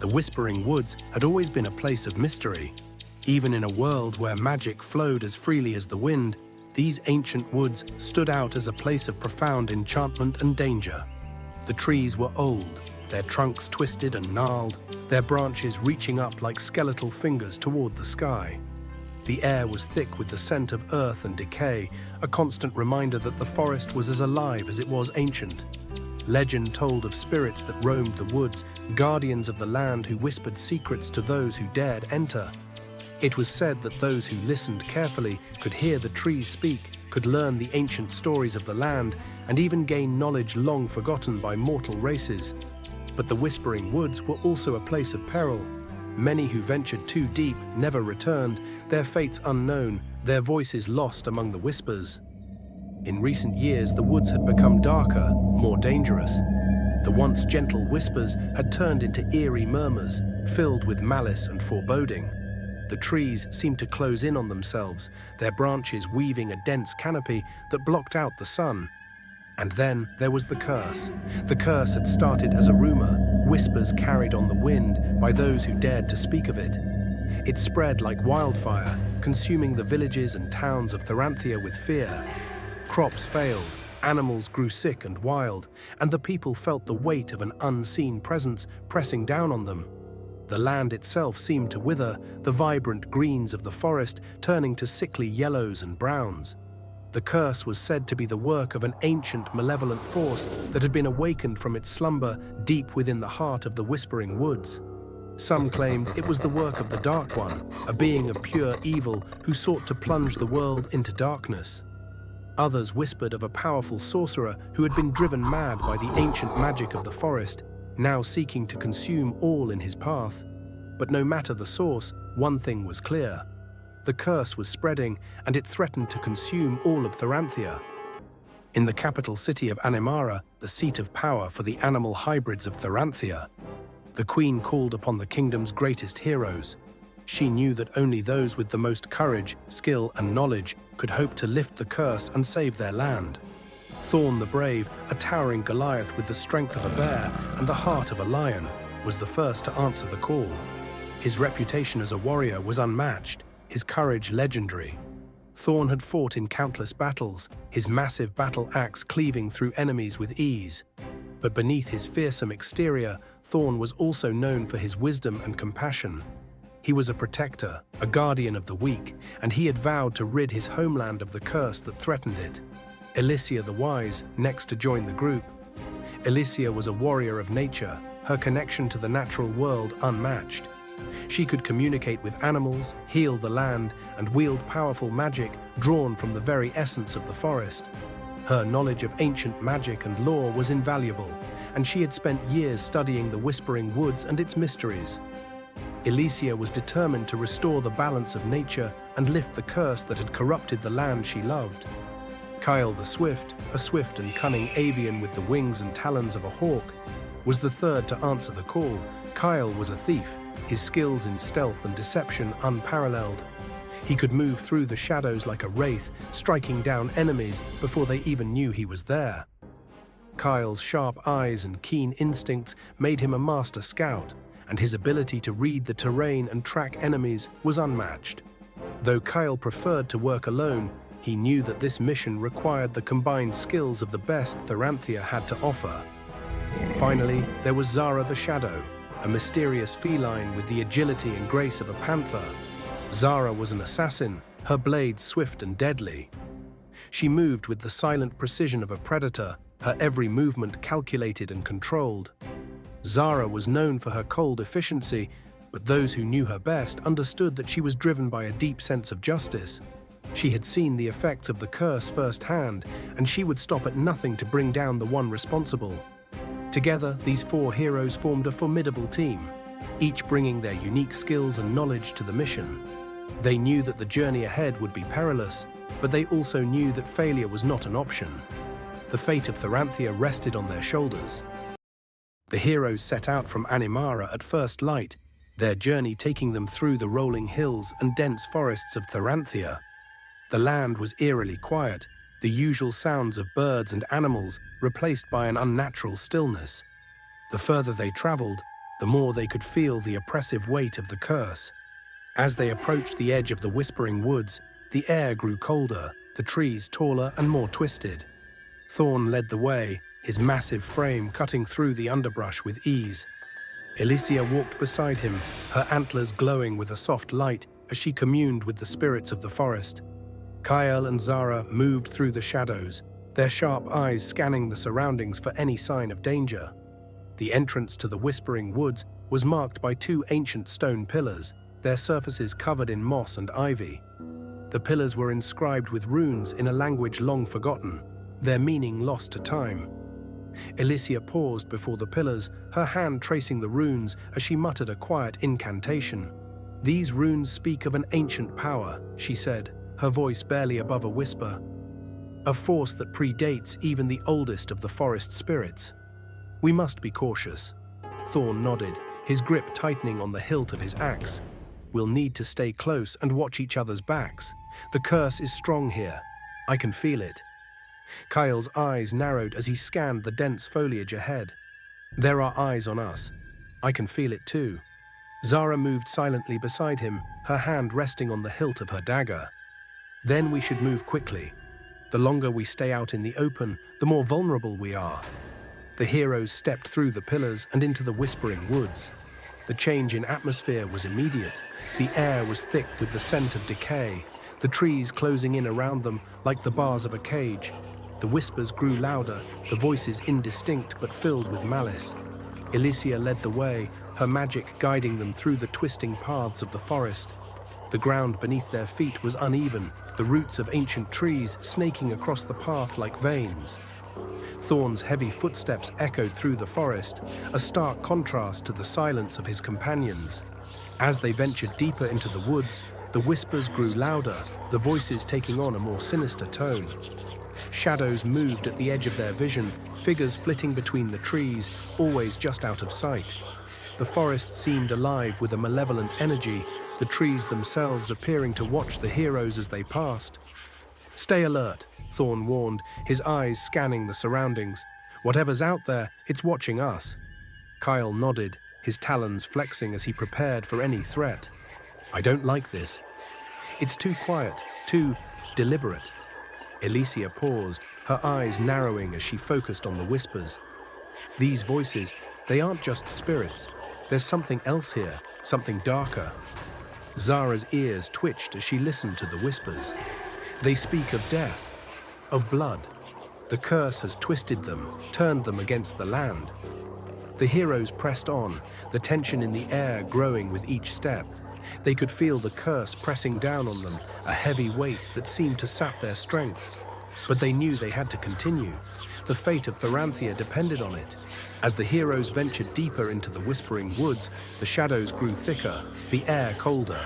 The Whispering Woods had always been a place of mystery. Even in a world where magic flowed as freely as the wind, these ancient woods stood out as a place of profound enchantment and danger. The trees were old, their trunks twisted and gnarled, their branches reaching up like skeletal fingers toward the sky. The air was thick with the scent of earth and decay, a constant reminder that the forest was as alive as it was ancient. Legend told of spirits that roamed the woods, guardians of the land who whispered secrets to those who dared enter. It was said that those who listened carefully could hear the trees speak, could learn the ancient stories of the land, and even gain knowledge long forgotten by mortal races. But the Whispering Woods were also a place of peril. Many who ventured too deep never returned, their fates unknown, their voices lost among the whispers. In recent years, the woods had become darker, more dangerous. The once gentle whispers had turned into eerie murmurs, filled with malice and foreboding. The trees seemed to close in on themselves, their branches weaving a dense canopy that blocked out the sun. And then there was the curse. The curse had started as a rumor, whispers carried on the wind by those who dared to speak of it. It spread like wildfire, consuming the villages and towns of Thoranthia with fear. Crops failed, animals grew sick and wild, and the people felt the weight of an unseen presence pressing down on them. The land itself seemed to wither, the vibrant greens of the forest turning to sickly yellows and browns. The curse was said to be the work of an ancient malevolent force that had been awakened from its slumber deep within the heart of the Whispering Woods. Some claimed it was the work of the Dark One, a being of pure evil who sought to plunge the world into darkness. Others whispered of a powerful sorcerer who had been driven mad by the ancient magic of the forest, now seeking to consume all in his path. But no matter the source, one thing was clear. The curse was spreading, and it threatened to consume all of Thoranthia. In the capital city of Animara, the seat of power for the animal hybrids of Thoranthia, the queen called upon the kingdom's greatest heroes. She knew that only those with the most courage, skill, and knowledge could hope to lift the curse and save their land. Thorn the Brave, a towering Goliath with the strength of a bear and the heart of a lion, was the first to answer the call. His reputation as a warrior was unmatched, his courage legendary. Thorn had fought in countless battles, his massive battle axe cleaving through enemies with ease. But beneath his fearsome exterior, Thorn was also known for his wisdom and compassion. He was a protector, a guardian of the weak, and he had vowed to rid his homeland of the curse that threatened it. Elysia the Wise, next to join the group. Elysia was a warrior of nature, her connection to the natural world unmatched. She could communicate with animals, heal the land, and wield powerful magic drawn from the very essence of the forest. Her knowledge of ancient magic and lore was invaluable, and she had spent years studying the Whispering Woods and its mysteries. Elysia was determined to restore the balance of nature and lift the curse that had corrupted the land she loved. Kael the Swift, a swift and cunning avian with the wings and talons of a hawk, was the third to answer the call. Kael was a thief, his skills in stealth and deception unparalleled. He could move through the shadows like a wraith, striking down enemies before they even knew he was there. Kael's sharp eyes and keen instincts made him a master scout, and his ability to read the terrain and track enemies was unmatched. Though Kael preferred to work alone, he knew that this mission required the combined skills of the best Thoranthia had to offer. Finally, there was Zara the Shadow, a mysterious feline with the agility and grace of a panther. Zara was an assassin, her blades swift and deadly. She moved with the silent precision of a predator, her every movement calculated and controlled. Zara was known for her cold efficiency, but those who knew her best understood that she was driven by a deep sense of justice. She had seen the effects of the curse firsthand, and she would stop at nothing to bring down the one responsible. Together, these four heroes formed a formidable team, each bringing their unique skills and knowledge to the mission. They knew that the journey ahead would be perilous, but they also knew that failure was not an option. The fate of Thoranthia rested on their shoulders. The heroes set out from Animara at first light, their journey taking them through the rolling hills and dense forests of Thoranthia. The land was eerily quiet, the usual sounds of birds and animals replaced by an unnatural stillness. The further they traveled, the more they could feel the oppressive weight of the curse. As they approached the edge of the Whispering Woods, the air grew colder, the trees taller and more twisted. Thorn led the way, his massive frame cutting through the underbrush with ease. Elysia walked beside him, her antlers glowing with a soft light as she communed with the spirits of the forest. Kael and Zara moved through the shadows, their sharp eyes scanning the surroundings for any sign of danger. The entrance to the Whispering Woods was marked by two ancient stone pillars, their surfaces covered in moss and ivy. The pillars were inscribed with runes in a language long forgotten, their meaning lost to time. Elysia paused before the pillars, her hand tracing the runes as she muttered a quiet incantation. "These runes speak of an ancient power," she said, her voice barely above a whisper. "A force that predates even the oldest of the forest spirits. We must be cautious." Thorn nodded, his grip tightening on the hilt of his axe. "We'll need to stay close and watch each other's backs. The curse is strong here. I can feel it." Kael's eyes narrowed as he scanned the dense foliage ahead. "There are eyes on us. I can feel it too." Zara moved silently beside him, her hand resting on the hilt of her dagger. "Then we should move quickly. The longer we stay out in the open, the more vulnerable we are." The heroes stepped through the pillars and into the Whispering Woods. The change in atmosphere was immediate. The air was thick with the scent of decay, the trees closing in around them like the bars of a cage. The whispers grew louder, the voices indistinct but filled with malice. Elysia led the way, her magic guiding them through the twisting paths of the forest. The ground beneath their feet was uneven, the roots of ancient trees snaking across the path like veins. Thorn's heavy footsteps echoed through the forest, a stark contrast to the silence of his companions. As they ventured deeper into the woods, the whispers grew louder, the voices taking on a more sinister tone. Shadows moved at the edge of their vision, figures flitting between the trees, always just out of sight. The forest seemed alive with a malevolent energy, the trees themselves appearing to watch the heroes as they passed. "Stay alert," Thorn warned, his eyes scanning the surroundings. "Whatever's out there, it's watching us." Kael nodded, his talons flexing as he prepared for any threat. "I don't like this. It's too quiet, too deliberate." Elysia paused, her eyes narrowing as she focused on the whispers. "These voices, they aren't just spirits. There's something else here, something darker." Zara's ears twitched as she listened to the whispers. "They speak of death, of blood. The curse has twisted them, turned them against the land." The heroes pressed on, the tension in the air growing with each step. They could feel the curse pressing down on them, a heavy weight that seemed to sap their strength. But they knew they had to continue. The fate of Thoranthia depended on it. As the heroes ventured deeper into the Whispering Woods, the shadows grew thicker, the air colder.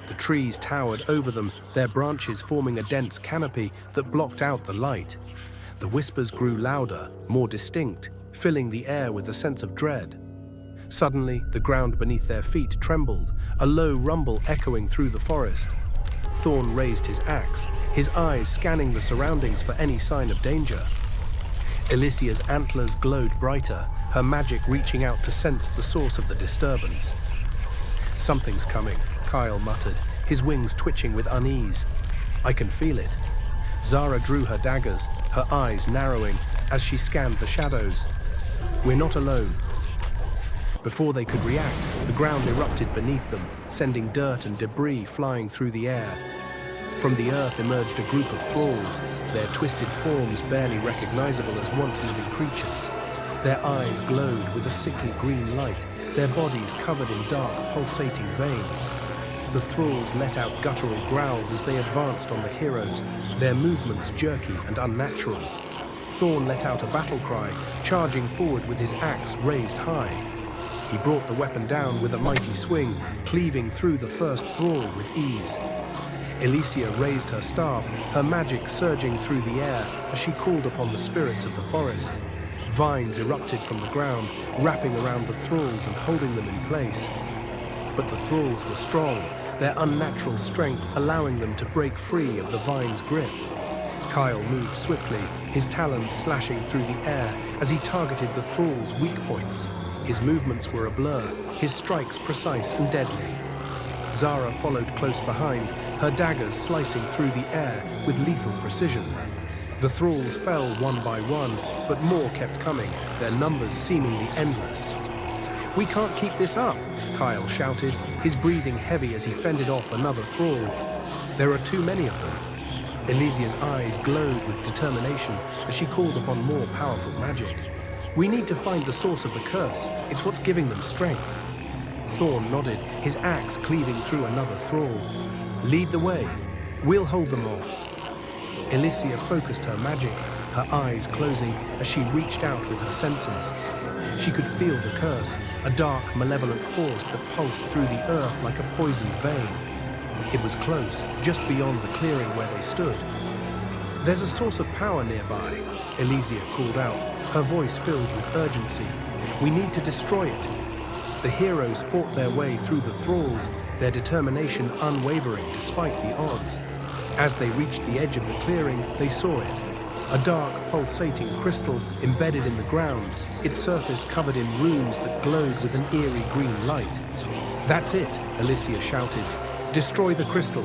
The trees towered over them, their branches forming a dense canopy that blocked out the light. The whispers grew louder, more distinct, filling the air with a sense of dread. Suddenly, the ground beneath their feet trembled, a low rumble echoing through the forest. Thorn raised his axe, his eyes scanning the surroundings for any sign of danger. Elysia's antlers glowed brighter, her magic reaching out to sense the source of the disturbance. "Something's coming," Kael muttered, his wings twitching with unease. "I can feel it." Zara drew her daggers, her eyes narrowing as she scanned the shadows. "We're not alone." Before they could react, the ground erupted beneath them, sending dirt and debris flying through the air. From the earth emerged a group of thralls, their twisted forms barely recognizable as once-living creatures. Their eyes glowed with a sickly green light, their bodies covered in dark, pulsating veins. The thralls let out guttural growls as they advanced on the heroes, their movements jerky and unnatural. Thorn let out a battle cry, charging forward with his axe raised high. He brought the weapon down with a mighty swing, cleaving through the first thrall with ease. Elysia raised her staff, her magic surging through the air as she called upon the spirits of the forest. Vines erupted from the ground, wrapping around the thralls and holding them in place. But the thralls were strong, their unnatural strength allowing them to break free of the vine's grip. Kael moved swiftly, his talons slashing through the air as he targeted the thralls' weak points. His movements were a blur, his strikes precise and deadly. Zara followed close behind, her daggers slicing through the air with lethal precision. The thralls fell one by one, but more kept coming, their numbers seemingly endless. "We can't keep this up," Kael shouted, his breathing heavy as he fended off another thrall. "There are too many of them." Elysia's eyes glowed with determination as she called upon more powerful magic. "We need to find the source of the curse. It's what's giving them strength." Thorn nodded, his axe cleaving through another thrall. "Lead the way. We'll hold them off." Elysia focused her magic, her eyes closing as she reached out with her senses. She could feel the curse, a dark, malevolent force that pulsed through the earth like a poisoned vein. It was close, just beyond the clearing where they stood. "There's a source of power nearby," Elysia called out, her voice filled with urgency. "We need to destroy it." The heroes fought their way through the thralls, their determination unwavering despite the odds. As they reached the edge of the clearing, they saw it. A dark, pulsating crystal embedded in the ground, its surface covered in runes that glowed with an eerie green light. "That's it," Elysia shouted. "Destroy the crystal."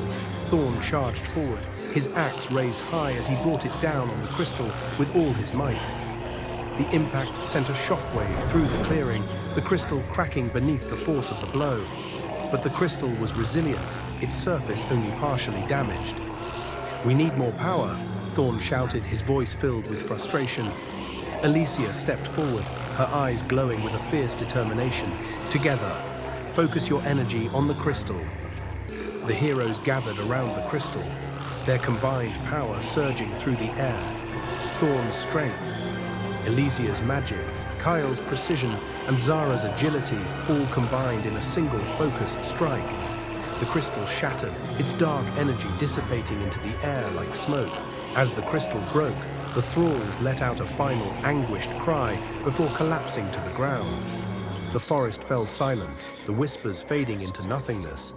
Thorn charged forward, his axe raised high as he brought it down on the crystal with all his might. The impact sent a shockwave through the clearing, the crystal cracking beneath the force of the blow. But the crystal was resilient, its surface only partially damaged. "We need more power," Thorn shouted, his voice filled with frustration. Elysia stepped forward, her eyes glowing with a fierce determination. "Together, focus your energy on the crystal." The heroes gathered around the crystal, their combined power surging through the air. Thorn's strength, Elysia's magic, Kael's precision, and Zara's agility all combined in a single focused strike. The crystal shattered, its dark energy dissipating into the air like smoke. As the crystal broke, the thralls let out a final anguished cry before collapsing to the ground. The forest fell silent, the whispers fading into nothingness.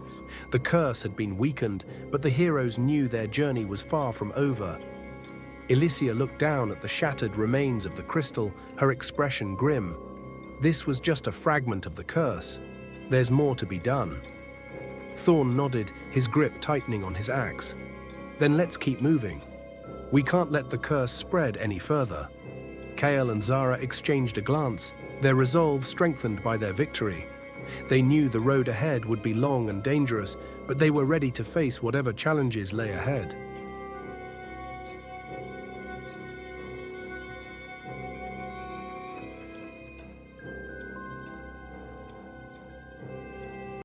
The curse had been weakened, but the heroes knew their journey was far from over. Elysia looked down at the shattered remains of the crystal, her expression grim. This was just a fragment of the curse. There's more to be done. Thorn nodded, his grip tightening on his axe. "Then let's keep moving. We can't let the curse spread any further." Kael and Zara exchanged a glance, their resolve strengthened by their victory. They knew the road ahead would be long and dangerous, but they were ready to face whatever challenges lay ahead.